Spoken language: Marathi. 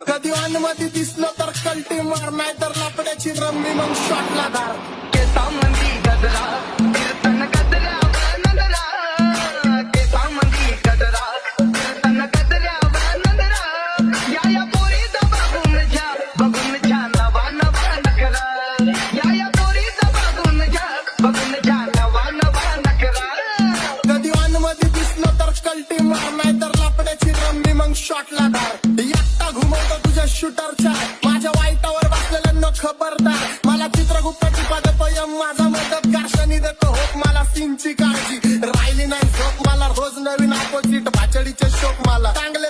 कधी मध्ये दिसलं तर कल्टी मार, नाही तर लाकड्याची रम्मी मग शॉटला धार. केसांमंदी गजरा कीर्तन गजऱ्यावर नजरा, केसांमंदी गजरा कीर्तन गजऱ्यावर नजरा. या पोरीचा बघून घ्या नवा नवा नखरा. या पोरीचा बघून घ्या नवा नवा नखरा. कधी मध्ये दिसलं तर कल्टी मार, नाही तर लाकड्याची रम्मी मग शॉटला धार. एकटा घुमवतो तुझ्या शूटरच्या, माझ्या वाईटावर बसलेल्यांना खबरदार. मला चित्रगुप्ताची पदपयम, माझा मदत गार्शनी देतो होप. मला सीनची काळजी राहिली नाही झोप, मला रोज नवीन अपोजिट भाचडीचे शोक. मला चांगले